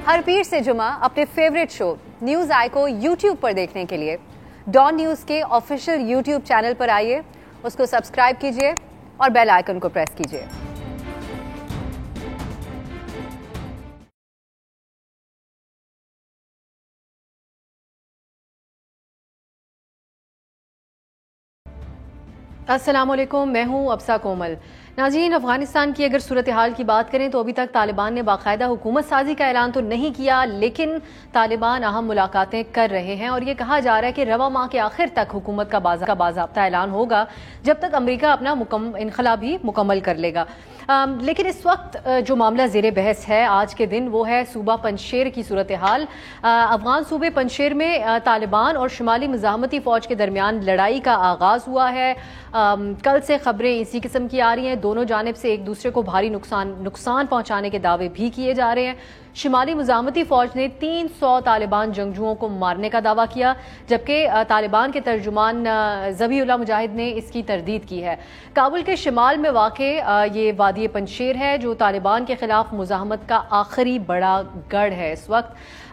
ہر پیر سے جمعہ اپنے فیوریٹ شو نیوز آئی کو یوٹیوب پر دیکھنے کے لیے ڈان نیوز کے آفیشیل یوٹیوب چینل پر آئیے، اس کو سبسکرائب کیجیے اور بیل آئیکن کو پریس کیجیے۔ السلام علیکم، میں ہوں ابسا کومل۔ ناظرین، افغانستان کی اگر صورتحال کی بات کریں تو ابھی تک طالبان نے باقاعدہ حکومت سازی کا اعلان تو نہیں کیا، لیکن طالبان اہم ملاقاتیں کر رہے ہیں اور یہ کہا جا رہا ہے کہ رواں ماہ کے آخر تک حکومت کا باضابطہ اعلان ہوگا، جب تک امریکہ اپنا انخلا بھی مکمل کر لے گا۔ لیکن اس وقت جو معاملہ زیر بحث ہے آج کے دن وہ ہے صوبہ پنجشیر کی صورتحال۔ افغان صوبے پنجشیر میں طالبان اور شمالی مزاحمتی فوج کے درمیان لڑائی کا آغاز ہوا ہے۔ کل سے خبریں اسی قسم کی آ رہی ہیں، دونوں جانب سے ایک دوسرے کو بھاری نقصان پہنچانے کے دعوے بھی کیے جا رہے ہیں۔ شمالی مزاحمتی فوج نے 300 طالبان جنگجوؤں کو مارنے کا دعویٰ کیا، جبکہ طالبان کے ترجمان ذبیح اللہ مجاہد نے اس کی تردید کی ہے۔ کابل کے شمال میں واقع یہ وادی پنجشیر ہے جو طالبان کے خلاف مزاحمت کا آخری بڑا گڑھ ہے۔ اس وقت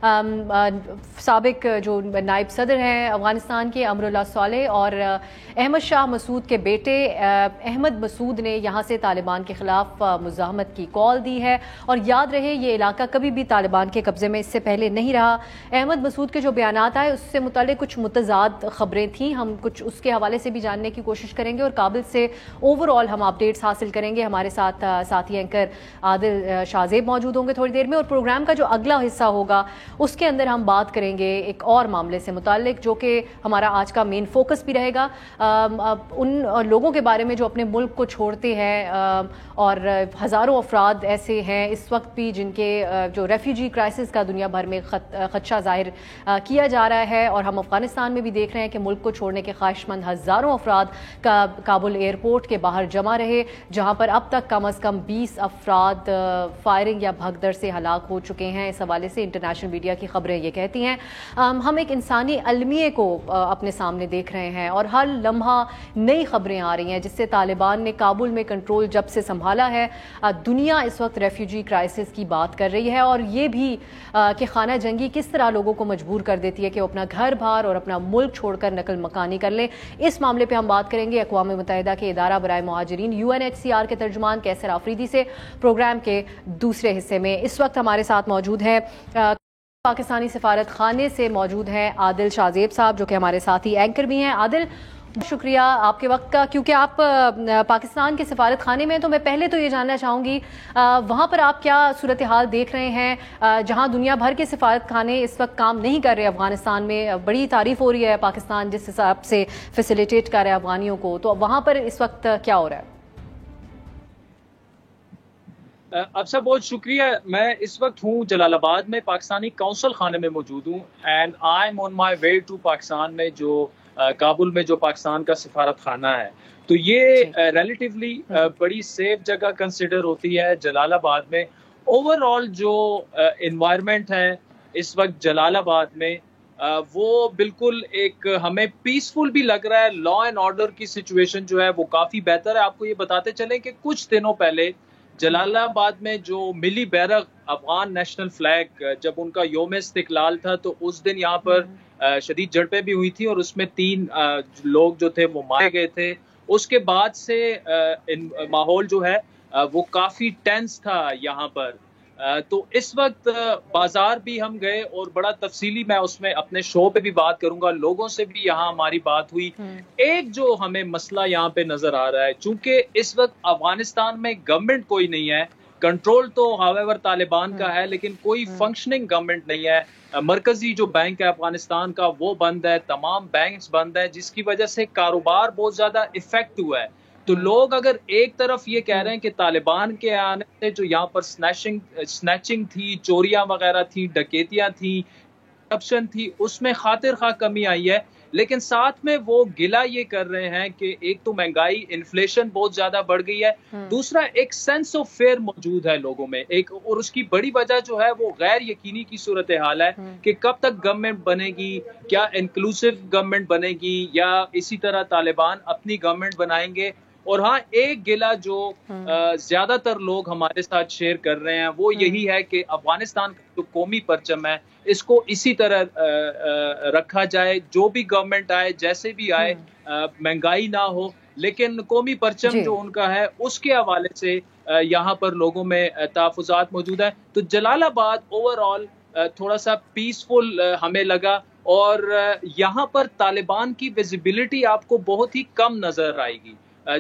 سابق جو نائب صدر ہیں افغانستان کے امراللہ صالح اور احمد شاہ مسعود کے بیٹے احمد مسعود نے یہاں سے طالبان کے خلاف مزاحمت کی کال دی ہے، اور یاد رہے یہ علاقہ کبھی بھی طالبان کے قبضے میں اس سے پہلے نہیں رہا۔ احمد مسعود کے جو بیانات آئے اس سے متعلق کچھ متضاد خبریں تھیں، ہم کچھ اس کے حوالے سے بھی جاننے کی کوشش کریں گے اور کابل سے اوور آل ہم اپڈیٹس حاصل کریں گے۔ ہمارے ساتھ ساتھی اینکر عادل شاہزیب موجود ہوں گے تھوڑی دیر میں، اور پروگرام کا جو اگلا حصہ ہوگا اس کے اندر ہم بات کریں گے ایک اور معاملے سے متعلق جو کہ ہمارا آج کا مین فوکس بھی رہے گا، ان لوگوں کے بارے میں جو اپنے ملک کو چھوڑتے ہیں، اور ہزاروں افراد ایسے ہیں اس وقت بھی جن کے جو ریفیوجی کرائسس کا دنیا بھر میں خدشہ ظاہر کیا جا رہا ہے، اور ہم افغانستان میں بھی دیکھ رہے ہیں کہ ملک کو چھوڑنے کے خواہش مند ہزاروں افراد کابل ایئرپورٹ کے باہر جمع رہے، جہاں پر اب تک کم از کم 20 افراد فائرنگ یا بھگدڑ سے ہلاک ہو چکے ہیں۔ اس حوالے سے انٹرنیشنل میڈیا کی خبریں یہ کہتی ہیں ہم ایک انسانی المیے کو اپنے سامنے دیکھ رہے ہیں، اور ہر لمحہ نئی خبریں آ رہی ہیں جس سے طالبان نے کابل میں کنٹرول جب سے سنبھالا ہے دنیا اس وقت ریفیوجی کرائسس کی بات کر رہی ہے، اور یہ بھی کہ خانہ جنگی کس طرح لوگوں کو مجبور کر دیتی ہے کہ وہ اپنا گھر بار اور اپنا ملک چھوڑ کر نقل مکانی کر لیں۔ اس معاملے پہ ہم بات کریں گے اقوام متحدہ کے ادارہ برائے مہاجرین UNHCR کے ترجمان کیسر آفریدی سے پروگرام کے دوسرے حصے میں۔ اس وقت ہمارے ساتھ موجود ہیں پاکستانی سفارت خانے سے موجود ہیں عادل شاہزیب صاحب جو کہ ہمارے ساتھی اینکر بھی ہیں۔ عادل، شکریہ آپ کے وقت کا، کیونکہ آپ پاکستان کے سفارت خانے میں ہیں تو میں پہلے تو یہ جاننا چاہوں گی وہاں پر آپ کیا صورتحال دیکھ رہے ہیں، جہاں دنیا بھر کے سفارت خانے اس وقت کام نہیں کر رہے افغانستان میں، بڑی تعریف ہو رہی ہے پاکستان جس حساب سے فیسیلیٹیٹ کر رہا ہے افغانیوں کو، تو وہاں پر اس وقت کیا ہو رہا ہے؟ افسا بہت شکریہ۔ میں اس وقت ہوں جلال آباد میں، پاکستانی کونسل خانے میں موجود ہوں، and I am on my way to Pakistan میں، جو کابل میں جو پاکستان کا سفارت خانہ ہے۔ تو یہ ریلیٹیولی بڑی سیف جگہ کنسیڈر ہوتی ہے جلال آباد میں۔ اوور آل جو انوائرمنٹ ہے اس وقت جلال آباد میں وہ بالکل ایک ہمیں پیسفل بھی لگ رہا ہے، لا اینڈ آرڈر کی سچویشن جو ہے وہ کافی بہتر ہے۔ آپ کو یہ بتاتے چلیں کہ کچھ دنوں پہلے جلال آباد میں جو ملی بیرغ افغان نیشنل فلیگ جب ان کا یوم استقلال تھا تو اس دن یہاں پر شدید جھڑپیں بھی ہوئی تھی اور اس میں 3 لوگ جو تھے وہ مارے گئے تھے۔ اس کے بعد سے ماحول جو ہے وہ کافی ٹینس تھا یہاں پر۔ تو اس وقت بازار بھی ہم گئے اور بڑا تفصیلی میں اس میں اپنے شو پہ بھی بات کروں گا، لوگوں سے بھی یہاں ہماری بات ہوئی۔ ایک جو ہمیں مسئلہ یہاں پہ نظر آ رہا ہے، چونکہ اس وقت افغانستان میں گورنمنٹ کوئی نہیں ہے، کنٹرول تو ہاویور طالبان کا ہے لیکن کوئی فنکشننگ گورنمنٹ نہیں ہے۔ مرکزی جو بینک ہے افغانستان کا وہ بند ہے، تمام بینکس بند ہے، جس کی وجہ سے کاروبار بہت زیادہ افیکٹ ہوا ہے۔ تو لوگ اگر ایک طرف یہ کہہ رہے ہیں کہ طالبان کے آنے سے جو یہاں پر سنیچنگ تھی، چوریاں وغیرہ تھی، ڈکیتیاں تھی، کرپشن تھی، اس میں خاطر خواہ کمی آئی ہے، لیکن ساتھ میں وہ گلہ یہ کر رہے ہیں کہ ایک تو مہنگائی، انفلیشن بہت زیادہ بڑھ گئی ہے، دوسرا ایک سینس آف فیئر موجود ہے لوگوں میں، اور اس کی بڑی وجہ جو ہے وہ غیر یقینی کی صورتحال ہے کہ کب تک گورنمنٹ بنے گی، کیا انکلوسیو گورنمنٹ بنے گی، یا اسی طرح طالبان اپنی گورنمنٹ بنائیں گے۔ اور ہاں ایک گلہ جو زیادہ تر لوگ ہمارے ساتھ شیئر کر رہے ہیں وہ یہی ہے کہ افغانستان کا جو قومی پرچم ہے اس کو اسی طرح رکھا جائے، جو بھی گورنمنٹ آئے جیسے بھی آئے، مہنگائی نہ ہو، لیکن قومی پرچم جو ان کا ہے اس کے حوالے سے یہاں پر لوگوں میں تحفظات موجود ہیں۔ تو جلال آباد اوور آل تھوڑا سا پیسفل ہمیں لگا، اور یہاں پر طالبان کی ویزیبلٹی آپ کو بہت ہی کم نظر آئے گی۔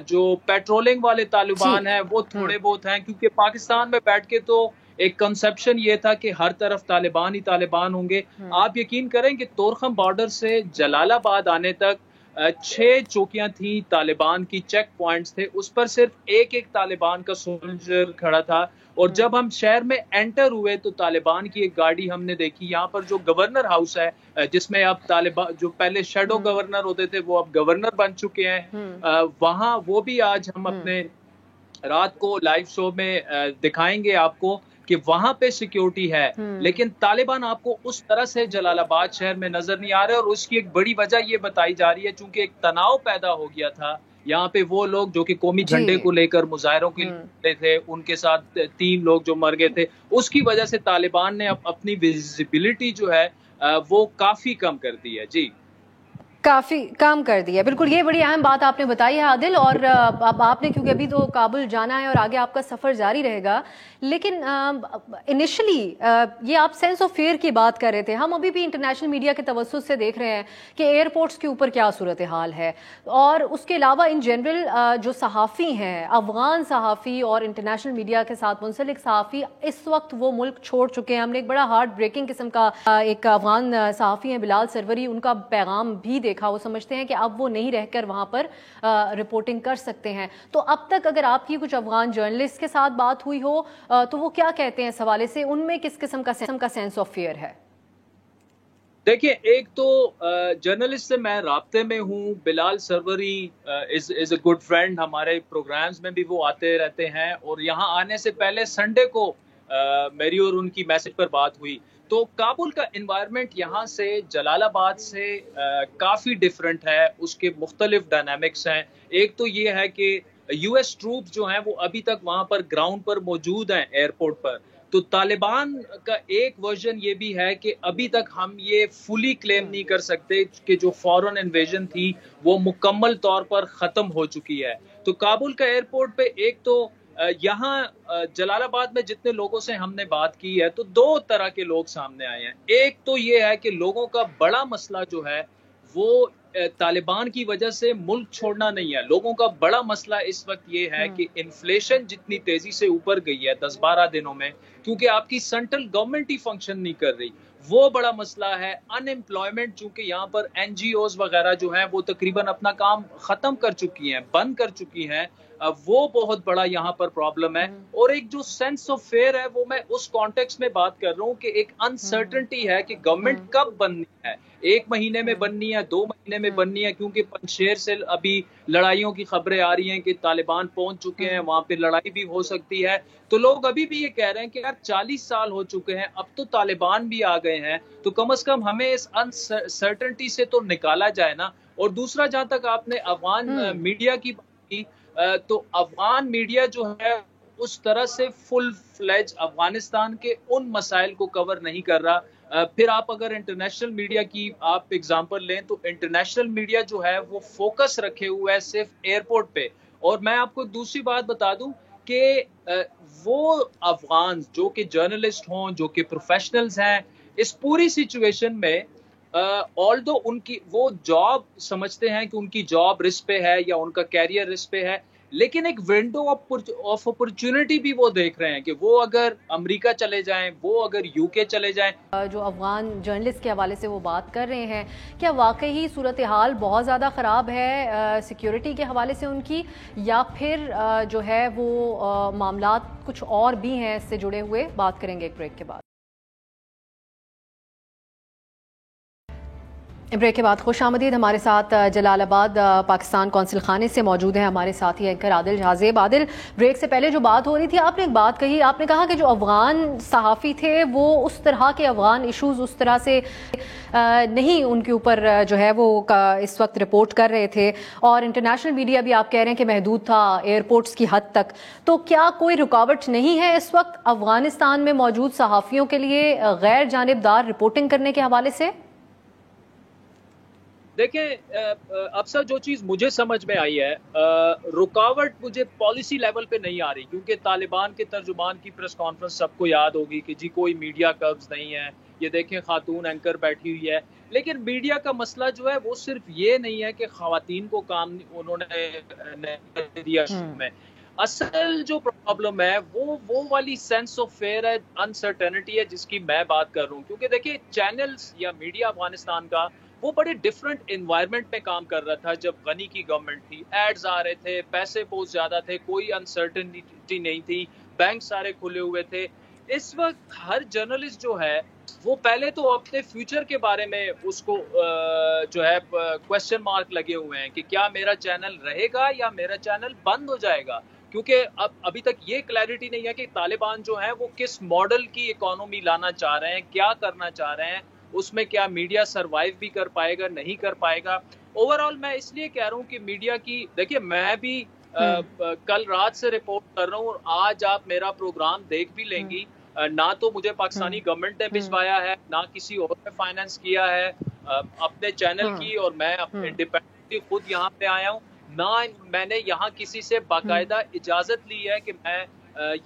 جو پیٹرولنگ والے طالبان ہیں وہ تھوڑے بہت ہیں، کیونکہ پاکستان میں بیٹھ کے تو ایک کنسپشن یہ تھا کہ ہر طرف طالبان ہی طالبان ہوں گے۔ آپ یقین کریں کہ طورخم بارڈر سے جلال آباد آنے تک 6 چوکیاں تھیں طالبان کی، چیک پوائنٹس تھے، اس پر صرف ایک طالبان کا سولجر کھڑا تھا، اور جب ہم شہر میں انٹر ہوئے تو طالبان کی ایک گاڑی ہم نے دیکھی۔ یہاں پر جو گورنر ہاؤس ہے جس میں اب طالبان جو پہلے شیڈو گورنر ہوتے تھے وہ اب گورنر بن چکے ہیں، وہاں وہ بھی آج ہم اپنے رات کو لائیو شو میں دکھائیں گے آپ کو کہ وہاں پہ سیکیورٹی ہے، لیکن طالبان آپ کو اس طرح سے جلال آباد شہر میں نظر نہیں آ رہے، اور اس کی ایک بڑی وجہ یہ بتائی جا رہی ہے چونکہ ایک تناؤ پیدا ہو گیا تھا یہاں پہ۔ وہ لوگ جو کہ قومی جھنڈے کو لے کر مظاہروں کے لیے تھے، ان کے ساتھ 3 لوگ جو مر گئے تھے، اس کی وجہ سے طالبان نے اپنی ویزیبلٹی جو ہے وہ کافی کم کر دی ہے۔ جی کافی کام کر دیا، بالکل یہ بڑی اہم بات آپ نے بتائی ہے عادل، اور اب آپ نے کیونکہ ابھی تو کابل جانا ہے اور آگے آپ کا سفر جاری رہے گا، لیکن انیشلی یہ آپ سینس آف فیئر کی بات کر رہے تھے، ہم ابھی بھی انٹرنیشنل میڈیا کے توسط سے دیکھ رہے ہیں کہ ایئرپورٹس کے اوپر کیا صورتحال ہے، اور اس کے علاوہ ان جنرل جو صحافی ہیں، افغان صحافی اور انٹرنیشنل میڈیا کے ساتھ منسلک صحافی اس وقت وہ ملک چھوڑ چکے ہیں۔ ہم نے ایک بڑا ہارٹ بریکنگ قسم کا ایک افغان صحافی ہیں بلال سروری، ان کا پیغام بھی دیکھا، وہ سمجھتے ہیں کہ اب وہ نہیں رہ کر وہاں پر رپورٹنگ کر سکتے ہیں۔ تو اب تک اگر آپ کی کچھ افغان جرنلسٹ کے ساتھ بات ہوئی ہو تو وہ کیا کہتے ہیں اس حوالے سے، ان میں کس قسم کا سینس آف فیئر ہے؟ دیکھیں، ایک تو جرنلسٹ سے میں رابطے میں ہوں، بلال سروری از اے گڈ فرینڈ، ہمارے پروگرامز میں بھی وہ آتے رہتے ہیں، اور یہاں آنے سے پہلے سنڈے کو میری اور ان کی میسج پر بات ہوئی۔ تو کابل کا انوائرمنٹ یہاں سے جلال آباد سے کافی ڈیفرنٹ ہے، اس کے مختلف ڈائنامکس ہیں۔ ایک تو یہ ہے کہ یو ایس ٹروپ جو ہیں وہ ابھی تک وہاں پر گراؤنڈ پر موجود ہیں ایئرپورٹ پر۔ تو طالبان کا ایک ورژن یہ بھی ہے کہ ابھی تک ہم یہ فلی کلیم نہیں کر سکتے کہ جو فورن انویژن تھی وہ مکمل طور پر ختم ہو چکی ہے۔ تو کابل کا ایئرپورٹ پہ ایک تو یہاں جلال آباد میں جتنے لوگوں سے ہم نے بات کی ہے تو 2 طرح کے لوگ سامنے آئے ہیں۔ ایک تو یہ ہے کہ لوگوں کا بڑا مسئلہ جو ہے وہ طالبان کی وجہ سے ملک چھوڑنا نہیں ہے، لوگوں کا بڑا مسئلہ اس وقت یہ ہے کہ انفلیشن جتنی تیزی سے اوپر گئی ہے 10-12 دنوں میں، کیونکہ آپ کی سینٹرل گورنمنٹ ہی فنکشن نہیں کر رہی، وہ بڑا مسئلہ ہے۔ ان امپلائمنٹ، چونکہ یہاں پر این جی اوز وغیرہ جو ہیں وہ تقریباً اپنا کام ختم کر چکی ہیں، بند کر چکی ہیں، وہ بہت بڑا یہاں پر پرابلم ہے۔ اور ایک جو سینس آف فیئر ہے وہ میں اس کانٹیکس میں بات کر رہا ہوں کہ ایک انسرٹنٹی ہے کہ گورنمنٹ کب بننی ہے، 1 مہینے میں بننی ہے، 2 مہینے میں بننی ہے، کیونکہ پنجشیر سے ابھی لڑائیوں کی خبریں آ رہی ہیں کہ طالبان پہنچ چکے ہیں، وہاں پہ لڑائی بھی ہو سکتی ہے۔ تو لوگ ابھی بھی یہ کہہ رہے ہیں کہ یار 40 سال ہو چکے ہیں، اب تو طالبان بھی آ گئے ہیں، تو کم از کم ہمیں اس انسرٹنٹی سے تو نکالا جائے نا۔ اور دوسرا، جہاں تک آپ نے افغان میڈیا کی بات کی، تو افغان میڈیا جو ہے اس طرح سے فل فلیج افغانستان کے ان مسائل کو کور نہیں کر رہا۔ پھر آپ اگر انٹرنیشنل میڈیا کی آپ ایگزامپل لیں تو انٹرنیشنل میڈیا جو ہے وہ فوکس رکھے ہوئے ہے صرف ایئرپورٹ پہ۔ اور میں آپ کو دوسری بات بتا دوں کہ وہ افغان جو کہ جرنلسٹ ہوں، جو کہ پروفیشنلز ہیں، اس پوری سچویشن میں آلدو ان کی وہ جاب سمجھتے ہیں کہ ان کی جاب رسک پہ ہے یا ان کا کیریئر رسک پہ ہے، لیکن ایک ونڈو آف اپرچونٹی بھی وہ دیکھ رہے ہیں کہ وہ اگر امریکہ چلے جائیں، وہ اگر یو کے چلے جائیں۔ جو افغان جرنلسٹ کے حوالے سے وہ بات کر رہے ہیں، کیا واقعی صورتحال بہت زیادہ خراب ہے سیکیورٹی کے حوالے سے ان کی، یا پھر جو ہے وہ معاملات کچھ اور بھی ہیں اس سے جڑے ہوئے؟ بات کریں گے ایک بریک کے بعد۔ بریک کے بعد خوش آمدید. ہمارے ساتھ جلال آباد پاکستان قونصل خانے سے موجود ہیں ہمارے ساتھی اینکر عادل جہازیب. عادل، بریک سے پہلے جو بات ہو رہی تھی آپ نے ایک بات کہی، آپ نے کہا کہ جو افغان صحافی تھے وہ اس طرح کے افغان ایشوز اس طرح سے نہیں ان کے اوپر جو ہے وہ اس وقت رپورٹ کر رہے تھے، اور انٹرنیشنل میڈیا بھی آپ کہہ رہے ہیں کہ محدود تھا ایئرپورٹس کی حد تک. تو کیا کوئی رکاوٹ نہیں ہے اس وقت افغانستان میں موجود صحافیوں کے لیے غیر جانبدار رپورٹنگ کرنے کے حوالے سے؟ دیکھیں افسر، جو چیز مجھے سمجھ میں آئی ہے، رکاوٹ مجھے پالیسی لیول پہ نہیں آ رہی، کیونکہ طالبان کے ترجمان کی پریس کانفرنس سب کو یاد ہوگی کہ جی کوئی میڈیا قبض نہیں ہے، یہ دیکھیں خاتون اینکر بیٹھی ہوئی ہے. لیکن میڈیا کا مسئلہ جو ہے وہ صرف یہ نہیں ہے کہ خواتین کو کام انہوں نے نہیں دیا میں. اصل جو پرابلم ہے وہ والی سینس آف فیئر ہے، انسرٹینٹی ہے، جس کی میں بات کر رہا ہوں. کیونکہ دیکھیں چینلز یا میڈیا افغانستان کا وہ بڑے ڈیفرنٹ انوائرمنٹ میں کام کر رہا تھا جب غنی کی گورنمنٹ تھی. ایڈز آ رہے تھے، پیسے بہت زیادہ تھے، کوئی انسرٹنٹی نہیں تھی، بینک سارے کھلے ہوئے تھے. اس وقت ہر جرنلسٹ جو ہے وہ پہلے تو اپنے فیوچر کے بارے میں اس کو جو ہے کوشچن مارک لگے ہوئے ہیں کہ کیا میرا چینل رہے گا یا میرا چینل بند ہو جائے گا. کیونکہ ابھی تک یہ کلیئرٹی نہیں ہے کہ طالبان جو ہیں وہ کس ماڈل کی اکانومی لانا چاہ رہے ہیں، کیا کرنا چاہ رہے ہیں، اس میں کیا میڈیا سروائیو بھی کر پائے گا، نہیں کر پائے گا. اوور آل میں اس لیے کہہ رہا ہوں کہ میڈیا کی، دیکھیے میں بھی کل رات سے رپورٹ کر رہا ہوں، اور آج آپ میرا پروگرام دیکھ بھی لیں گی. نہ تو مجھے پاکستانی گورنمنٹ نے بھجوایا ہے، نہ کسی اور نے فائنانس کیا ہے اپنے چینل کی، اور میں انڈیپینڈنٹلی خود یہاں پہ آیا ہوں. نہ میں نے یہاں کسی سے باقاعدہ اجازت لی ہے کہ میں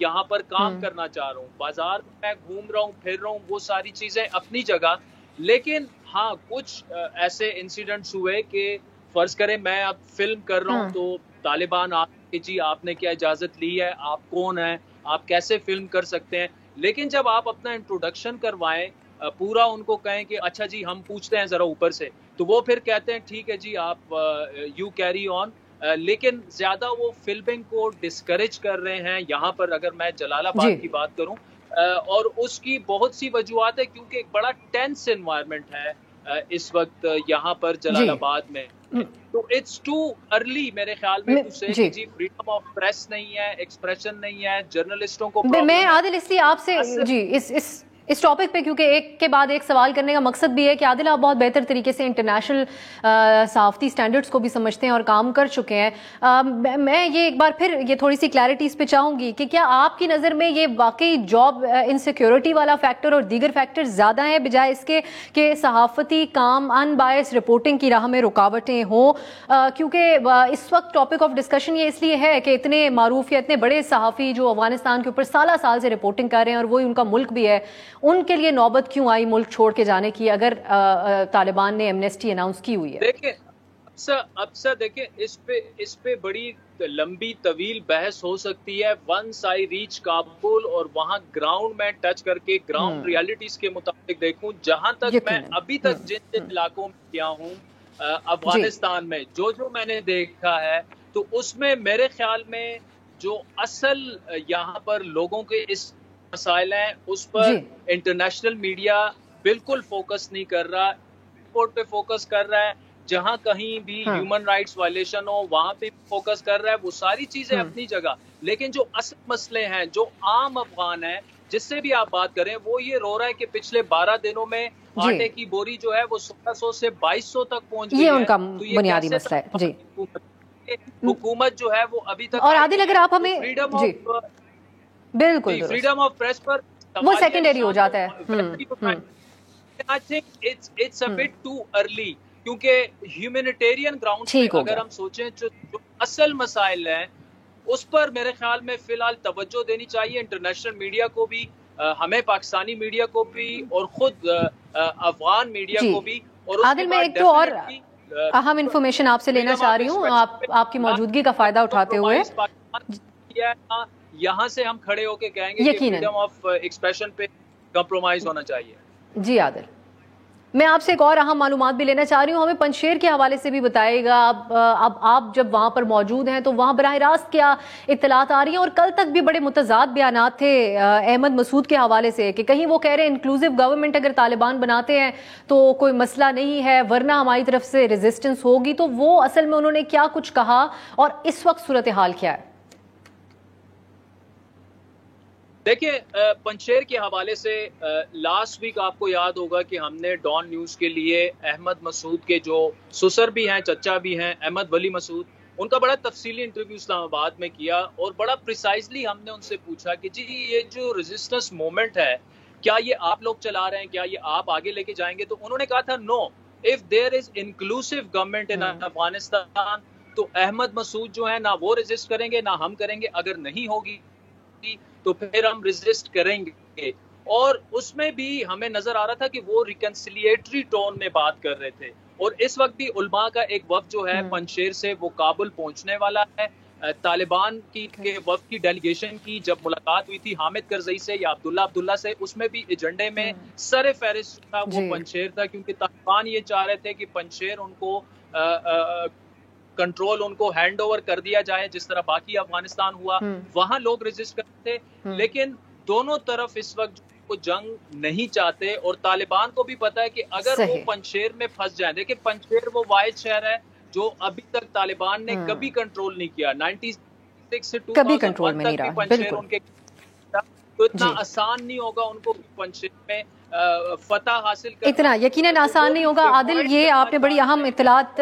یہاں پر کام کرنا چاہ رہا ہوں. بازار میں گھوم رہا ہوں، پھر رہا ہوں، وہ ساری چیزیں اپنی جگہ. لیکن ہاں کچھ ایسے انسیڈنٹس ہوئے کہ فرض کریں میں اب فلم کر رہا ہوں تو طالبان کہ جی آپ نے کیا اجازت لی ہے، آپ کون ہیں، آپ کیسے فلم کر سکتے ہیں. لیکن جب آپ اپنا انٹروڈکشن کروائیں، پورا ان کو کہیں کہ اچھا جی ہم پوچھتے ہیں ذرا اوپر سے، تو وہ پھر کہتے ہیں ٹھیک ہے جی آپ یو کیری آن. لیکن زیادہ وہ فلمنگ کو ڈسکریج کر رہے ہیں یہاں پر. اگر میں جلال آباد کی بات کروں، اور اس کی بہت سی وجوہات ہے، کیونکہ ایک بڑا ٹینس انوائرمنٹ ہے اس وقت یہاں پر جلال آباد میں. تو اٹس ٹو ارلی میرے خیال میں تو سے کہ جی فریڈم آف پریس نہیں ہے، ایکسپریشن نہیں ہے، جرنلسٹوں کو پرابلم ہے. میں عادل اس لیے آپ سے جی اس ٹاپک پہ، کیونکہ ایک کے بعد ایک سوال کرنے کا مقصد بھی ہے کہ عادل آپ بہت بہتر طریقے سے انٹرنیشنل صحافتی سٹینڈرڈز کو بھی سمجھتے ہیں اور کام کر چکے ہیں. میں یہ ایک بار پھر یہ تھوڑی سی کلیئرٹی اس پہ چاہوں گی کہ کیا آپ کی نظر میں یہ واقعی جاب انسیکیورٹی والا فیکٹر اور دیگر فیکٹر زیادہ ہیں بجائے اس کے کہ صحافتی کام ان بائس رپورٹنگ کی راہ میں رکاوٹیں ہوں؟ کیونکہ اس وقت ٹاپک آف ڈسکشن یہ اس لیے ہے کہ اتنے معروف یا اتنے بڑے صحافی جو افغانستان کے اوپر سالہ سال سے رپورٹنگ کر رہے ہیں اور وہی ان کا ملک بھی ہے، ان کے لیے نوبت کیوں آئی ملک چھوڑ کے جانے کی اگر طالبان نے ایمنیسٹی اناؤنس کی ہوئی ہے؟ دیکھیں اب دیکھیں اس پہ بڑی لمبی طویل بحث ہو سکتی ہے. ونس آئی ریچ کابل اور وہاں گراؤنڈ میں ٹچ کر کے گراؤنڈ ریالٹیز کے مطابق دیکھوں، جہاں تک میں ابھی تک جن علاقوں میں گیا ہوں افغانستان میں، جو میں نے دیکھا ہے، تو اس میں میرے خیال میں جو اصل یہاں پر لوگوں کے اس مسائل ہیں اس پر انٹرنیشنل میڈیا بالکل فوکس نہیں کر رہا. رپورٹ پہ فوکس کر رہا ہے، جہاں کہیں بھی ہیومن رائٹس وائلیشن ہو وہاں پہ فوکس کر رہا ہے. وہ ساری چیزیں اپنی جگہ، لیکن جو اصل مسئلے ہیں جو عام افغان ہیں جس سے بھی آپ بات کریں، وہ یہ رو رہا ہے کہ پچھلے 12 دنوں میں آٹے کی بوری جو ہے وہ 1600 سے 2200 تک پہنچ گئی ہے. یہ ان کا بنیادی مسئلہ ہے. جی حکومت جو ہے وہ ابھی تک، اور عادل اگر آپ ہمیں بالکل فریڈم آف پریس پر وہ سیکنڈری ہو جاتا ہے. I think it's a bit too early، کیونکہ ہیومینیٹیرین گراؤنڈ پہ اگر ہم سوچیں جو اصل مسائل ہیں اس پر میرے خیال میں فی الحال توجہ دینی چاہیے انٹرنیشنل میڈیا کو بھی، ہمیں پاکستانی میڈیا کو بھی، اور خود افغان میڈیا کو بھی. اور عادل میں ایک تو اور اہم انفارمیشن آپ سے لینا چاہ رہی ہوں آپ کی موجودگی کا فائدہ اٹھاتے ہوئے. یہاں سے ہم کھڑے ہو کے کہیں گے کہ فریڈم آف ایکسپریشن پہ کمپرومائز ہونا چاہیے. جی عادل، میں آپ سے ایک اور اہم معلومات بھی لینا چاہ رہی ہوں، ہمیں پنجشیر کے حوالے سے بھی بتائے گا. اب آپ جب وہاں پر موجود ہیں تو وہاں براہ راست کیا اطلاعات آ رہی ہیں؟ اور کل تک بھی بڑے متضاد بیانات تھے احمد مسعود کے حوالے سے کہ کہیں وہ کہہ رہے ہیں انکلوسیو گورنمنٹ اگر طالبان بناتے ہیں تو کوئی مسئلہ نہیں ہے ورنہ ہماری طرف سے ریزسٹنس ہوگی. تو وہ اصل میں انہوں نے کیا کچھ کہا اور اس وقت صورتحال کیا ہے؟ دیکھیں، پنجشیر کے حوالے سے لاسٹ ویک آپ کو یاد ہوگا کہ ہم نے ڈان نیوز کے لیے احمد مسعود کے جو سسر بھی ہیں، چچا بھی ہیں، احمد ولی مسعود، ان کا بڑا تفصیلی انٹرویو اسلام آباد میں کیا اور بڑا پریسائزلی ہم نے ان سے پوچھا کہ جی یہ جو ریزسٹنس موومنٹ ہے کیا یہ آپ لوگ چلا رہے ہیں، کیا یہ آپ آگے لے کے جائیں گے؟ تو انہوں نے کہا تھا no, if there is inclusive government in Afghanistan تو احمد مسعود جو ہیں نہ وہ ریزسٹ کریں گے نہ ہم کریں گے، اگر نہیں ہوگی تو پھر ہم ریزسٹ کریں گے. اور اس میں بھی ہمیں نظر آ رہا تھا کہ وہ ریکنسیلیٹری ٹون میں بات کر رہے تھے. اور اس وقت بھی علماء کا ایک وفد جو ہے پنجشیر سے وہ کابل پہنچنے والا ہے. طالبان کی وفد کی ڈیلیگیشن کی جب ملاقات ہوئی تھی حامد کرزئی سے یا عبداللہ سے، اس میں بھی ایجنڈے میں سر فہرست تھا وہ پنجشیر تھا، کیونکہ طالبان یہ چاہ رہے تھے کہ پنجشیر ان کو کنٹرول ان کو ہینڈ اوور کر دیا جائے جس طرح باقی افغانستان ہوا. وہاں لوگ ریزسٹ کرتے تھے، لیکن دونوں طرف اس وقت وہ جنگ نہیں چاہتے اور طالبان کو بھی پتا ہے کہ اگر وہ پنجشیر میں پھنس جائیں. دیکھیں پنجشیر وہ واحد شہر ہے جو ابھی تک طالبان نے کبھی کنٹرول نہیں کیا، 96 سے 2001 تک بھی پنجشیر ان کے، تو اتنا آسان نہیں ہوگا ان کو پنجشیر میں فتح حاصل کرنا. اتنا یقیناً آسان نہیں ہوگا. عادل، یہ آپ نے بڑی اہم اطلاعات،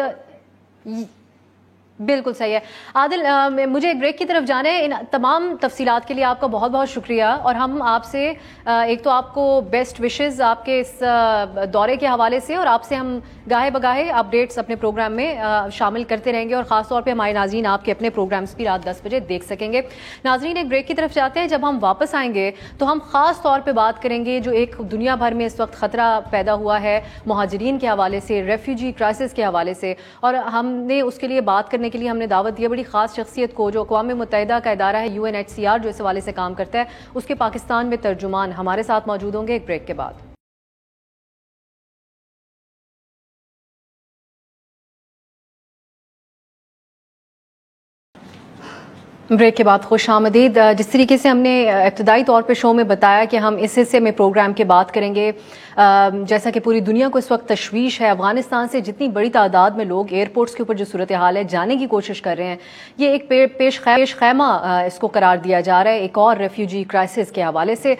بالکل صحیح ہے. عادل، مجھے ایک بریک کی طرف جانا ہے. ان تمام تفصیلات کے لیے آپ کا بہت بہت شکریہ، اور ہم آپ سے ایک تو آپ کو بیسٹ وشز آپ کے اس دورے کے حوالے سے، اور آپ سے ہم گاہے بگاہے اپڈیٹس اپنے پروگرام میں شامل کرتے رہیں گے، اور خاص طور پہ ہمارے ناظرین آپ کے اپنے پروگرامز بھی رات 10 بجے دیکھ سکیں گے. ناظرین، ایک بریک کی طرف جاتے ہیں. جب ہم واپس آئیں گے تو ہم خاص طور پہ بات کریں گے جو ایک دنیا بھر میں اس وقت خطرہ پیدا ہوا ہے مہاجرین کے حوالے سے، ریفیوجی کرائسس کے حوالے سے، اور ہم نے اس کے لیے بات کرنے کے لیے ہم نے دعوت دی بڑی خاص شخصیت کو جو اقوام متحدہ کا ادارہ ہے UNHCR جو اس حوالے سے کام کرتا ہے، اس کے پاکستان میں ترجمان ہمارے ساتھ موجود ہوں گے ایک بریک کے بعد. بریک کے بعد خوش آمدید. جس طریقے سے ہم نے ابتدائی طور پہ شو میں بتایا کہ ہم اس حصے میں پروگرام کے بات کریں گے، جیسا کہ پوری دنیا کو اس وقت تشویش ہے افغانستان سے جتنی بڑی تعداد میں لوگ ایئرپورٹس کے اوپر جو صورتحال ہے جانے کی کوشش کر رہے ہیں، یہ ایک پیش خیمہ اس کو قرار دیا جا رہا ہے ایک اور ریفیوجی کرائسس کے حوالے سے.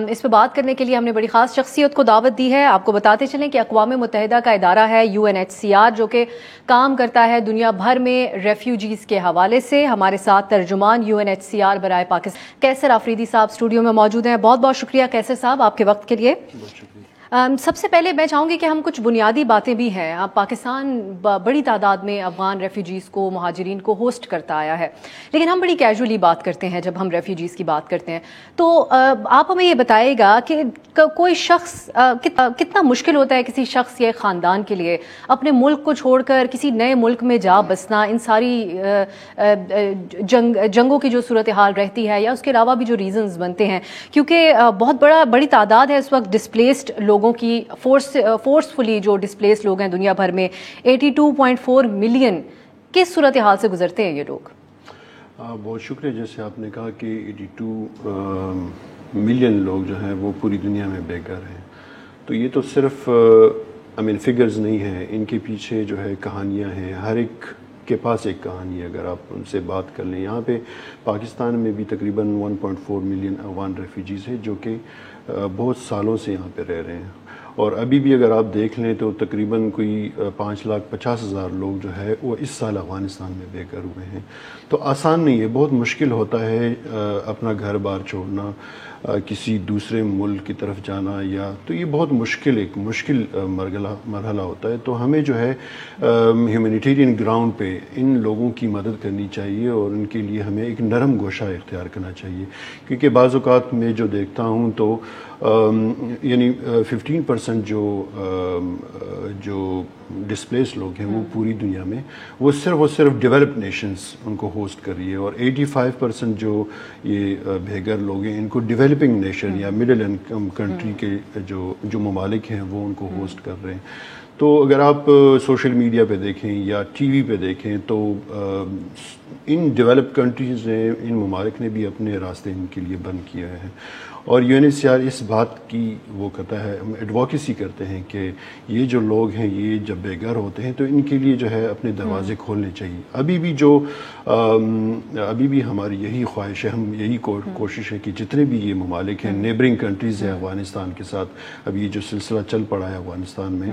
اس پہ بات کرنے کے لیے ہم نے بڑی خاص شخصیت کو دعوت دی ہے. آپ کو بتاتے چلیں کہ اقوام متحدہ کا ادارہ ہے UNHCR جو کہ کام کرتا ہے دنیا بھر میں ریفیوجیز کے حوالے سے. ہمارے ساتھ ترجمان UNHCR برائے پاکستان کیسر آفریدی صاحب اسٹوڈیو میں موجود ہیں. بہت بہت شکریہ کیسر صاحب آپ کے وقت کے لیے. سب سے پہلے میں چاہوں گی کہ ہم کچھ بنیادی باتیں بھی ہیں. پاکستان بڑی تعداد میں افغان ریفیوجیز کو، مہاجرین کو ہوسٹ کرتا آیا ہے، لیکن ہم بڑی کیجولی بات کرتے ہیں جب ہم ریفیوجیز کی بات کرتے ہیں. تو آپ ہمیں یہ بتائیے گا کہ کوئی شخص کتنا مشکل ہوتا ہے کسی شخص یا خاندان کے لیے اپنے ملک کو چھوڑ کر کسی نئے ملک میں جا بسنا، ان ساری جنگوں کی جو صورتحال رہتی ہے یا اس کے علاوہ بھی جو ریزنز بنتے ہیں، کیونکہ بہت بڑی تعداد ہے اس وقت ڈسپلیسڈ لوگوں کی، فورسفلی جو ڈسپلیس لوگ ہیں دنیا بھر میں 82.4 ملین. کس صورتحال سے گزرتے ہیں یہ لوگ؟ بہت شکریہ. جیسے آپ نے کہا کہ 82 ملین لوگ جو ہیں وہ پوری دنیا میں بے گھر ہیں، تو یہ تو صرف فگرز نہیں ہیں، ان کے پیچھے جو ہے کہانیاں ہیں. ہر ایک کے پاس ایک کہانی ہے. اگر آپ ان سے بات کر لیں، یہاں پہ پاکستان میں بھی تقریباً 1.4 ملین افغان ریفیوجیز ہیں جو کہ بہت سالوں سے یہاں پہ رہ رہے ہیں، اور ابھی بھی اگر آپ دیکھ لیں تو تقریباً کوئی 5,50,000 لوگ جو ہے وہ اس سال افغانستان میں بے گھر ہوئے ہیں. تو آسان نہیں ہے، بہت مشکل ہوتا ہے اپنا گھر بار چھوڑنا، کسی دوسرے ملک کی طرف جانا، یا تو یہ بہت مشکل مرحلہ ہوتا ہے. تو ہمیں جو ہے ہیومینیٹیرین گراؤنڈ پہ ان لوگوں کی مدد کرنی چاہیے، اور ان کے لیے ہمیں ایک نرم گوشہ اختیار کرنا چاہیے. کیونکہ بعض اوقات میں جو دیکھتا ہوں تو یعنی 15% جو ڈسپلیس لوگ ہیں وہ پوری دنیا میں وہ صرف ڈیولپڈ نیشنز ان کو ہوسٹ کر رہی ہے، اور 85% جو یہ بے گھر لوگ ہیں ان کو ڈیولپنگ نیشن یا مڈل انکم کنٹری کے جو ممالک ہیں وہ ان کو ہوسٹ کر رہے ہیں۔ تو اگر آپ سوشل میڈیا پہ دیکھیں یا ٹی وی پہ دیکھیں تو ان ڈیولپ کنٹریز نے، ان ممالک نے بھی اپنے راستے ان کے لیے بند کیے ہیں، اور UNHCR اس بات کی وہ کرتا ہے، ہم ایڈوکیسی کرتے ہیں کہ یہ جو لوگ ہیں یہ جب بے گھر ہوتے ہیں تو ان کے لیے جو ہے اپنے دروازے کھولنے چاہیے۔ ابھی بھی ہماری یہی خواہش ہے، ہم یہی کوشش ہے کہ جتنے بھی یہ ممالک ہیں، نیبرنگ کنٹریز ہیں افغانستان کے ساتھ، اب یہ جو سلسلہ چل پڑا ہے افغانستان میں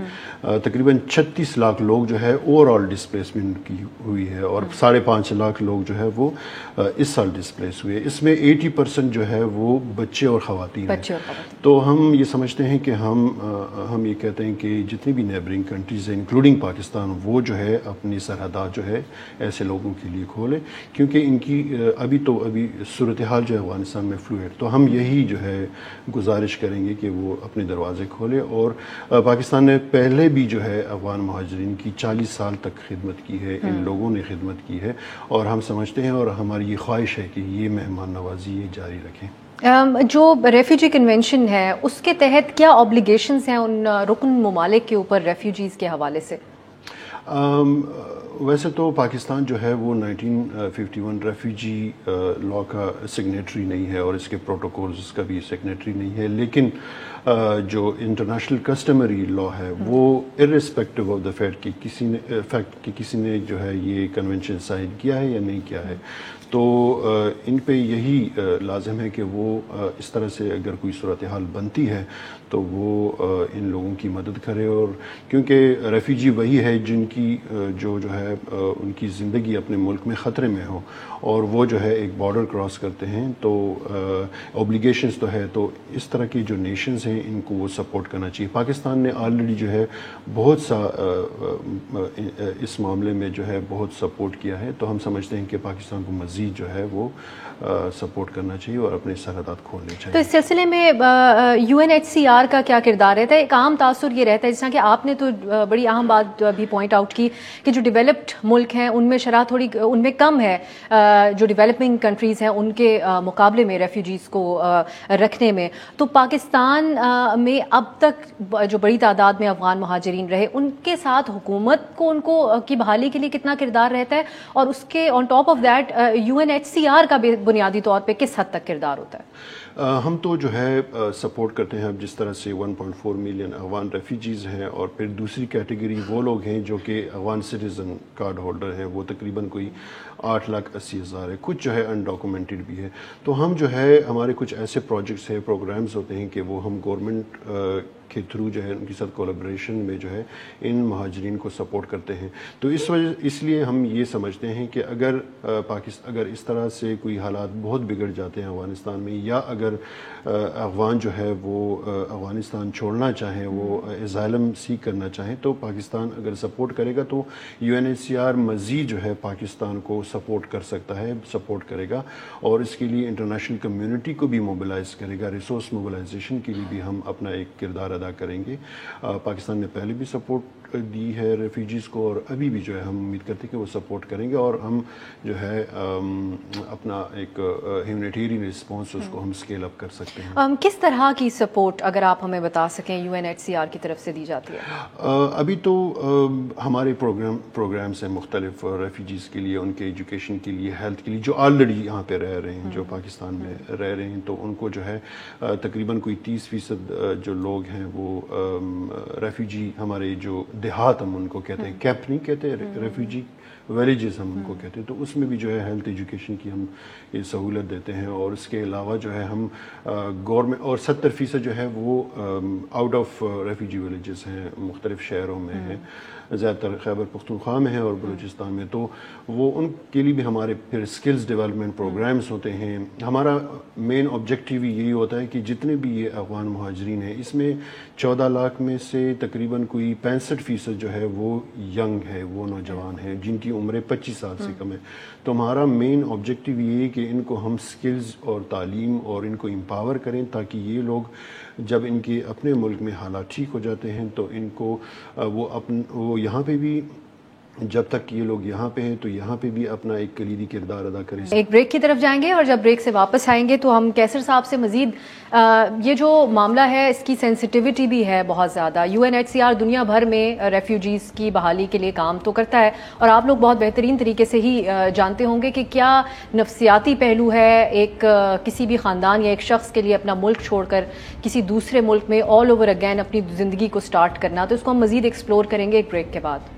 تقریباً 36 لاکھ لوگ جو ہے اوور آل ڈسپلیسمنٹ کی ہوئی ہے، اور 5.5 لاکھ لوگ جو ہے وہ اس سال ڈسپلیس ہوئے، اس میں 80% جو ہے وہ بچے اور خواتین ہیں۔ تو ہم یہ سمجھتے ہیں کہ ہم یہ کہتے ہیں کہ جتنی بھی نیبرنگ کنٹریز ہیں انکلوڈنگ پاکستان، وہ جو ہے اپنی سرحدات جو ہے ایسے لوگوں کے لیے کھولے، کیونکہ ان کی ابھی صورتحال جو ہے افغانستان میں فلوئڈ، تو ہم یہی جو ہے گزارش کریں گے کہ وہ اپنے دروازے کھولے۔ اور پاکستان نے پہلے بھی جو ہے افغان مہاجرین کی 40 سال تک خدمت کی ہے، ان لوگوں نے خدمت کی ہے، اور ہم سمجھتے ہیں اور ہماری یہ خواہش ہے کہ یہ مہمان نوازی یہ جاری رکھیں۔ جو ریفیوجی کنونشن ہے اس کے تحت کیا آبلیگیشنز ہیں ان رکن ممالک کے اوپر ریفیوجیز کے حوالے سے؟ ویسے تو پاکستان جو ہے وہ 1951 ریفیوجی لا کا سگنیٹری نہیں ہے، اور اس کے پروٹوکولز کا بھی سگنیٹری نہیں ہے، لیکن جو انٹرنیشنل کسٹمری لا ہے وہ ارسپیکٹو آف دا فیکٹ کہ کسی نے جو ہے یہ کنونشن سائن کیا ہے یا نہیں کیا ہے، تو ان پہ یہی لازم ہے کہ وہ اس طرح سے اگر کوئی صورتحال بنتی ہے تو وہ ان لوگوں کی مدد کرے، اور کیونکہ ریفیوجی وہی ہے جن کی جو ہے ان کی زندگی اپنے ملک میں خطرے میں ہو، اور وہ جو ہے ایک بارڈر کراس کرتے ہیں تو اوبلیگیشنز تو ہے، تو اس طرح کی جو نیشنز ہیں ان کو وہ سپورٹ کرنا چاہیے۔ پاکستان نے آلریڈی جو ہے بہت سا اس معاملے میں جو ہے بہت سپورٹ کیا ہے، تو ہم سمجھتے ہیں کہ پاکستان کو مزید جو ہے وہ سپورٹ کرنا چاہیے اور اپنے سرحدات کھولنے چاہیے۔ تو اس سلسلے میں UNHCR کا کیا کردار رہتا ہے؟ ایک عام تاثر یہ رہتا ہے، جس طرح کہ آپ نے تو بڑی اہم بات بھی پوائنٹ آؤٹ کی کہ جو ڈیولپڈ ملک ہیں ان میں شرح تھوڑی ان میں کم ہے، جو ڈیولپنگ کنٹریز ہیں ان کے مقابلے میں ریفیوجیز کو رکھنے میں، تو پاکستان میں اب تک جو بڑی تعداد میں افغان مہاجرین رہے ان کے ساتھ حکومت کو ان کو کی بحالی کے لیے کتنا کردار رہتا ہے، اور اس کے on top of that UNHCR کا بنیادی طور پہ کس حد تک کردار ہوتا ہے؟ ہم تو جو ہے سپورٹ کرتے ہیں، اب جس طرح سے 1.4 ملین افغان ریفیوجیز ہیں، اور پھر دوسری کیٹیگری وہ لوگ ہیں جو کہ افغان سٹیزن کارڈ ہولڈر ہیں، وہ تقریباً کوئی 8,80,000 ہے، کچھ جو ہے انڈاکومنٹڈ بھی ہے، تو ہم جو ہے ہمارے کچھ ایسے پروجیکٹس ہیں، پروگرامز ہوتے ہیں کہ وہ ہم گورنمنٹ کے تھرو جو ہے ان کے ساتھ کولیبریشن میں جو ہے ان مہاجرین کو سپورٹ کرتے ہیں۔ تو اس لیے ہم یہ سمجھتے ہیں کہ اگر اس طرح سے کوئی حالات بہت بگڑ جاتے ہیں افغانستان میں، یا اگر افغان جو ہے وہ افغانستان چھوڑنا چاہیں، وہ اسائلم سیک کرنا چاہیں، تو پاکستان اگر سپورٹ کرے گا تو UNHCR مزید جو ہے پاکستان کو سپورٹ کر سکتا ہے، سپورٹ کرے گا، اور اس کے لیے انٹرنیشنل کمیونٹی کو بھی موبلائز کرے گا، ریسورس موبلائزیشن کے لیے بھی ہم اپنا ایک کردار ادا کریں گے۔ پاکستان نے پہلے بھی سپورٹ دی ہے ریفیوجیز کو، اور ابھی بھی جو ہے ہم امید کرتے ہیں کہ وہ سپورٹ کریں گے، اور ہم جو ہے اپنا ایک ہیومینیٹیرین رسپانس اس کو ہم اسکیل اپ کر سکتے ہیں۔ کس طرح کی سپورٹ اگر آپ ہمیں بتا سکیں UNHCR کی طرف سے دی جاتی ہے؟ ابھی تو ہمارے پروگرامس ہیں مختلف ریفیوجیز کے لیے، ان کے ایجوکیشن کے لیے، ہیلتھ کے لیے، جو آلریڈی یہاں پہ رہ رہے ہیں، جو پاکستان میں رہ رہے ہیں، تو ان کو جو ہے تقریباً کوئی 30% جو لوگ ہیں وہ ریفیوجی، ہمارے جو دیہات ہم ان کو کہتے ہیں، کیمپ نہیں کہتے، ریفیوجی ویلیجز ہم ان کو کہتے ہیں، تو اس میں بھی جو ہے ہیلتھ ایجوکیشن کی ہم یہ سہولت دیتے ہیں، اور اس کے علاوہ جو ہے ہم گورنمنٹ، اور 70% جو ہے وہ آؤٹ آف ریفیوجی ویلیجز ہیں، مختلف شہروں میں ہیں، زیادہ تر خیبر پختونخوا میں ہے اور بلوچستان میں، تو وہ ان کے لیے بھی ہمارے پھر سکلز ڈیولپمنٹ پروگرامز ہوتے ہیں۔ ہمارا مین آبجیکٹیو یہی ہوتا ہے کہ جتنے بھی یہ افغان مہاجرین ہیں، اس میں 14 لاکھ میں سے تقریباً کوئی 65% جو ہے وہ ینگ ہے، وہ نوجوان ہیں، جن کی عمریں 25 سال سے کم ہے. تو ہمارا مین آبجیکٹیو یہ ہے کہ ان کو ہم سکلز اور تعلیم اور ان کو امپاور کریں تاکہ یہ لوگ جب ان کے اپنے ملک میں حالات ٹھیک ہو جاتے ہیں تو ان کو وہ یہاں پہ بھی جب تک یہ لوگ یہاں پہ ہیں تو یہاں پہ بھی اپنا ایک کلیدی کردار ادا کریں. ایک بریک کی طرف جائیں گے اور جب بریک سے واپس آئیں گے تو ہم کیسر صاحب سے مزید یہ جو معاملہ ہے اس کی سینسٹیوٹی بھی ہے بہت زیادہ. UNHCR دنیا بھر میں ریفیوجیز کی بحالی کے لیے کام تو کرتا ہے اور آپ لوگ بہت بہترین طریقے سے ہی جانتے ہوں گے کہ کیا نفسیاتی پہلو ہے ایک کسی بھی خاندان یا ایک شخص کے لیے اپنا ملک چھوڑ کر کسی دوسرے ملک میں آل اوور اگین اپنی زندگی کو سٹارٹ کرنا. تو اس کو ہم مزید ایکسپلور کریں گے ایک بریک کے بعد.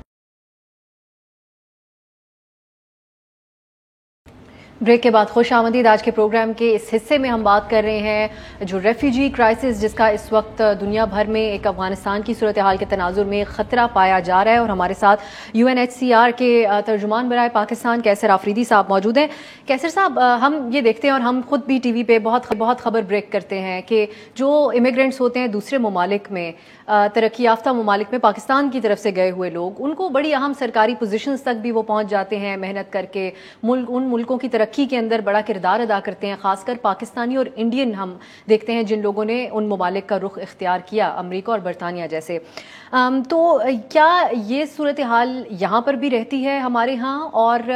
بریک کے بعد خوش آمدید. آج کے پروگرام کے اس حصے میں ہم بات کر رہے ہیں جو ریفیوجی کرائسس جس کا اس وقت دنیا بھر میں ایک افغانستان کی صورتحال کے تناظر میں خطرہ پایا جا رہا ہے اور ہمارے ساتھ UNHCR کے ترجمان برائے پاکستان کیسر آفریدی صاحب موجود ہیں. کیسر صاحب ہم یہ دیکھتے ہیں اور ہم خود بھی ٹی وی پہ بہت خبر بریک کرتے ہیں کہ جو امیگرینٹس ہوتے ہیں دوسرے ممالک میں ترقی یافتہ ممالک میں پاکستان کی طرف سے گئے ہوئے لوگ ان کو بڑی اہم سرکاری پوزیشنز تک بھی وہ پہنچ جاتے ہیں محنت کر کے ان ملکوں کی ترقی کے اندر بڑا کردار ادا کرتے ہیں. خاص کر پاکستانی اور انڈین ہم دیکھتے ہیں جن لوگوں نے ان ممالک کا رخ اختیار کیا امریکہ اور برطانیہ جیسے. تو کیا یہ صورتحال یہاں پر بھی رہتی ہے ہمارے ہاں؟ اور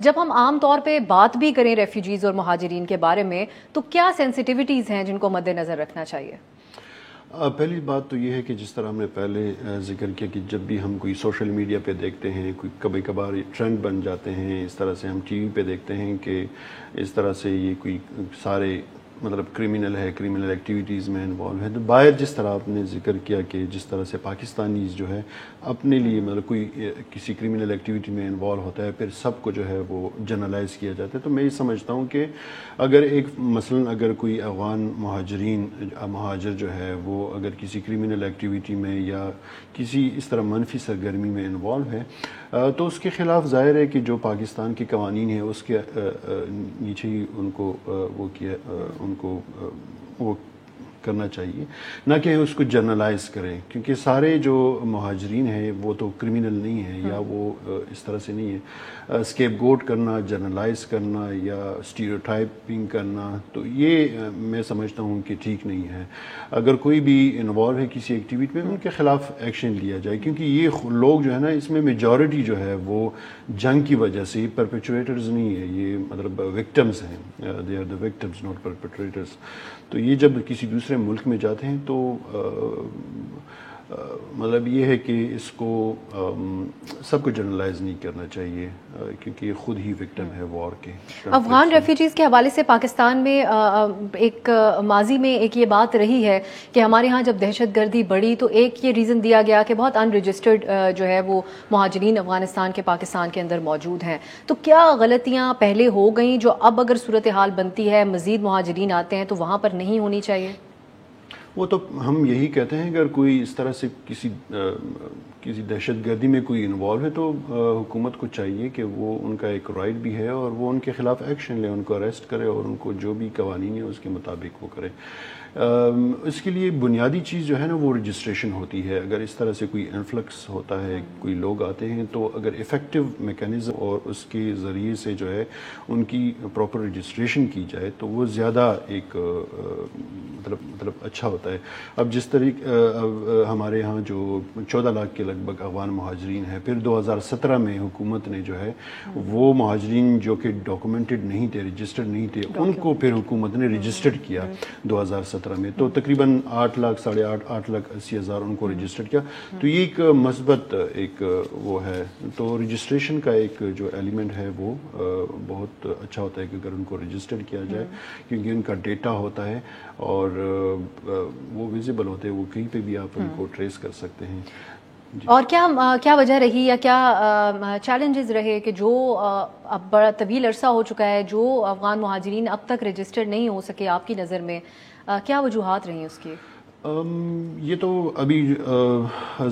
جب ہم عام طور پہ بات بھی کریں ریفیوجیز اور مہاجرین کے بارے میں تو کیا سینسٹیوٹیز ہیں جن کو مد نظر رکھنا چاہیے؟ پہلی بات تو یہ ہے کہ جس طرح ہم نے پہلے ذکر کیا کہ جب بھی ہم کوئی سوشل میڈیا پہ دیکھتے ہیں کوئی کبھی کبھار ٹرینڈ بن جاتے ہیں اس طرح سے ہم ٹی وی پہ دیکھتے ہیں کہ اس طرح سے یہ کوئی سارے مطلب کرمنل ایکٹیویٹیز میں انوالو ہے. تو باہر جس طرح آپ نے ذکر کیا کہ جس طرح سے پاکستانیز جو ہے اپنے لیے مطلب کوئی کسی کرمنل ایکٹیویٹی میں انوالو ہوتا ہے پھر سب کو جو ہے وہ جنرلائز کیا جاتا ہے. تو میں یہ سمجھتا ہوں کہ اگر اگر کوئی افغان مہاجر جو ہے وہ اگر کسی کرمنل ایکٹیویٹی میں یا کسی اس طرح منفی سرگرمی میں انوالو ہے تو اس کے خلاف ظاہر ہے کہ جو پاکستان کے قوانین ہیں اس کے نیچے ہی ان کو وہ کرنا چاہیے نہ کہ اس کو جنرلائز کریں کیونکہ سارے جو مہاجرین ہیں وہ تو کرمنل نہیں ہیں یا وہ اس طرح سے نہیں ہے. اسکیپ گوٹ کرنا جنرلائز کرنا یا اسٹیریوٹائپنگ کرنا تو یہ میں سمجھتا ہوں کہ ٹھیک نہیں ہے. اگر کوئی بھی انوالو ہے کسی ایکٹیویٹی میں ان کے خلاف ایکشن لیا جائے کیونکہ یہ لوگ جو ہے نا اس میں میجورٹی جو ہے وہ جنگ کی وجہ سے پرپیچویٹرز نہیں ہے یہ مطلب وکٹمز ہیں. They are the victims not perpetrators. تو یہ جب کسی دوسرے ملک میں جاتے ہیں تو مطلب یہ ہے کہ اس کو سب کو جنرلائز نہیں کرنا چاہیے کیونکہ یہ خود ہی وکٹم ہے وار کے. افغان ریفیوجیز کے حوالے سے پاکستان میں ایک ماضی میں ایک یہ بات رہی ہے کہ ہمارے ہاں جب دہشت گردی بڑھی تو ایک یہ ریزن دیا گیا کہ بہت ان رجسٹرڈ جو ہے وہ مہاجرین افغانستان کے پاکستان کے اندر موجود ہیں. تو کیا غلطیاں پہلے ہو گئیں جو اب اگر صورتحال بنتی ہے مزید مہاجرین آتے ہیں تو وہاں پر نہیں ہونی چاہیے؟ وہ تو ہم یہی کہتے ہیں اگر کوئی اس طرح سے کسی دہشت گردی میں کوئی انوالو ہے تو حکومت کو چاہیے کہ وہ ان کا ایک رائٹ بھی ہے اور وہ ان کے خلاف ایکشن لے ان کو اریسٹ کرے اور ان کو جو بھی قوانین ہے اس کے مطابق وہ کرے. اس کے لیے بنیادی چیز جو ہے نا وہ رجسٹریشن ہوتی ہے. اگر اس طرح سے کوئی انفلکس ہوتا ہے کوئی لوگ آتے ہیں تو اگر ایفیکٹو میکینزم اور اس کے ذریعے سے جو ہے ان کی پراپر رجسٹریشن کی جائے تو وہ زیادہ ایک مطلب اچھا ہوتا ہے. اب جس طریقے ہمارے یہاں جو 14 لاکھ کے لگ بھگ افغان مہاجرین ہیں پھر 2017 میں حکومت نے جو ہے وہ مہاجرین جو کہ ڈاکومنٹڈ نہیں تھے رجسٹرڈ نہیں تھے ان کو پھر حکومت نے رجسٹرڈ کیا 2017 میں. تو تقریباً 8,80,000 ان کو رجسٹر کیا. تو یہ ایک مثبت ایک وہ ہے. تو رجسٹریشن کا ایک جو ایلیمنٹ ہے وہ بہت اچھا ہوتا ہے کہ اگر ان کو رجسٹر کیا جائے کیونکہ ان کا ڈیٹا ہوتا ہے اور وہ ویزیبل ہوتے ہیں وہ کہیں پہ بھی آپ ان کو ٹریس کر سکتے ہیں. اور کیا وجہ رہی یا کیا چیلنجز رہے کہ جو اب بڑا طویل عرصہ ہو چکا ہے جو افغان مہاجرین اب تک رجسٹرڈ نہیں ہو سکے آپ کی نظر میں کیا وجوہات رہی اس کی؟ یہ تو ابھی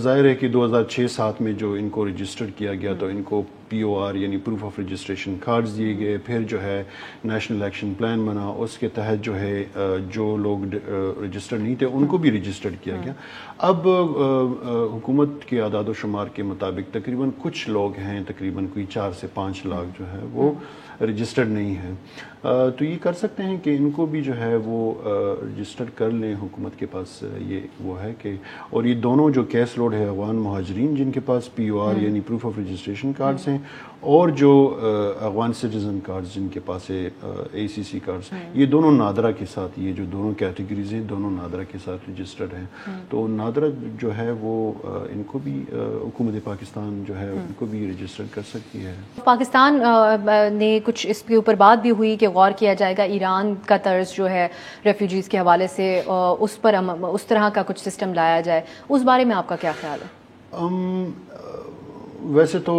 ظاہر ہے کہ 2006-07 میں جو ان کو رجسٹر کیا گیا تو ان کو POR یعنی پروف آف رجسٹریشن کارڈز دیے گئے، پھر جو ہے نیشنل ایکشن پلان بنا، اس کے تحت جو ہے جو لوگ رجسٹر نہیں تھے ان کو بھی رجسٹرڈ کیا گیا۔ اب حکومت کے اعداد و شمار کے مطابق تقریباً کچھ لوگ ہیں، تقریباً کوئی 4 سے 5 لاکھ جو ہے وہ رجسٹرڈ نہیں ہیں، تو یہ کر سکتے ہیں کہ ان کو بھی جو ہے وہ رجسٹر کر لیں۔ حکومت کے پاس یہ وہ ہے کہ، اور یہ دونوں جو کیس لوڈ ہے افغان مہاجرین جن کے پاس POR یعنی پروف آف رجسٹریشن کارڈز ہیں، اور جو افغان سٹیزن کارڈز جن کے پاس ہے ACC کارڈز، یہ دونوں نادرا کے ساتھ، یہ جو دونوں کیٹیگریز ہیں دونوں نادرا کے ساتھ رجسٹرڈ ہیں۔ تو نادرا جو ہے وہ ان کو بھی حکومت پاکستان جو ہے ان کو بھی رجسٹر کر سکتی ہے۔ پاکستان نے کچھ اس کے اوپر بات بھی ہوئی کہ غور کیا جائے گا ایران کا طرز جو ہے ریفیوجیز کے حوالے سے، اس پر اس طرح کا کچھ سسٹم لایا جائے، اس بارے میں آپ کا کیا خیال ہے؟ ویسے تو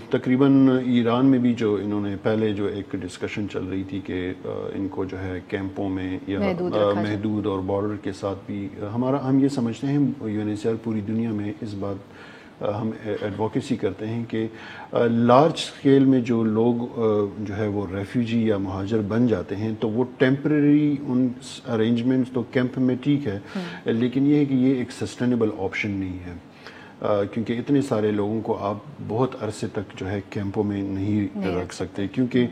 تقریباً ایران میں بھی جو انہوں نے پہلے جو ایک ڈسکشن چل رہی تھی کہ ان کو جو ہے کیمپوں میں یا محدود اور بارڈر کے ساتھ بھی، ہم یہ سمجھتے ہیں UNHCR پوری دنیا میں اس بات ہم ایڈوکیسی کرتے ہیں کہ لارج سکیل میں جو لوگ جو ہے وہ ریفیوجی یا مہاجر بن جاتے ہیں تو وہ ٹیمپریری ان ارینجمنٹس تو کیمپ میں ٹھیک ہے، لیکن یہ ہے کہ یہ ایک سسٹینیبل آپشن نہیں ہے، کیونکہ اتنے سارے لوگوں کو آپ بہت عرصے تک جو ہے کیمپوں میں نہیں رکھ سکتے، کیونکہ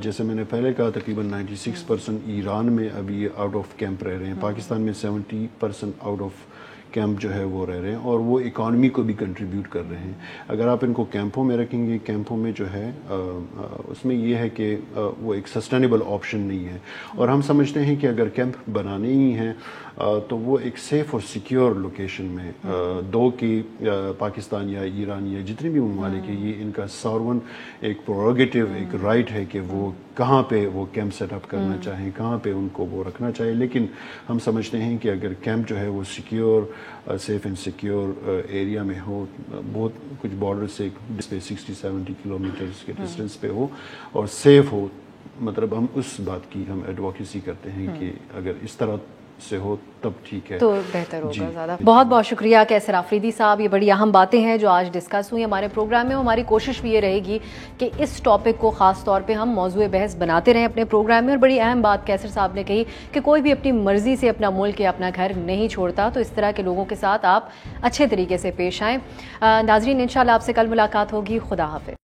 جیسے میں نے پہلے کہا تقریباً 96% ایران میں ابھی آؤٹ آف کیمپ رہ رہے ہیں، پاکستان میں 70% آؤٹ آف کیمپ جو ہے وہ رہ رہے ہیں، اور وہ اکانومی کو بھی کنٹریبیوٹ کر رہے ہیں۔ اگر آپ ان کو کیمپوں میں رکھیں گے، کیمپوں میں جو ہے اس میں یہ ہے کہ وہ ایک سسٹینیبل آپشن نہیں ہے، اور ہم سمجھتے ہیں کہ اگر کیمپ بنانے ہی ہیں تو وہ ایک سیف اور سیکیور لوکیشن میں، دو کہ پاکستان یا ایران یا جتنے بھی ممالک ہیں، یہ ان کا ساورن ایک پروگیٹو ایک رائٹ ہے کہ وہ کہاں پہ وہ کیمپ سیٹ اپ کرنا چاہیں، کہاں پہ ان کو وہ رکھنا چاہے، لیکن ہم سمجھتے ہیں کہ اگر کیمپ جو ہے وہ secure, safe and secure area میں ہو، بہت کچھ بارڈر سے 60-70 کلومیٹرز کے ڈسٹینس پہ ہو اور سیف ہو، مطلب ہم اس بات کی ہم ایڈوکیسی کرتے ہیں کہ اگر اس طرح سے ہو تب ٹھیک ہے، تو بہتر ہوگا زیادہ۔ بہت بہت شکریہ کیسر آفریدی صاحب، یہ بڑی اہم باتیں ہیں جو آج ڈسکس ہوئی ہمارے پروگرام میں۔ ہماری کوشش بھی یہ رہے گی کہ اس ٹاپک کو خاص طور پہ ہم موضوع بحث بناتے رہیں اپنے پروگرام میں، اور بڑی اہم بات کیسر صاحب نے کہی کہ کوئی بھی اپنی مرضی سے اپنا ملک یا اپنا گھر نہیں چھوڑتا، تو اس طرح کے لوگوں کے ساتھ آپ اچھے طریقے سے پیش آئیں۔ ناظرین، انشاءاللہ آپ سے کل ملاقات ہوگی۔ خدا حافظ۔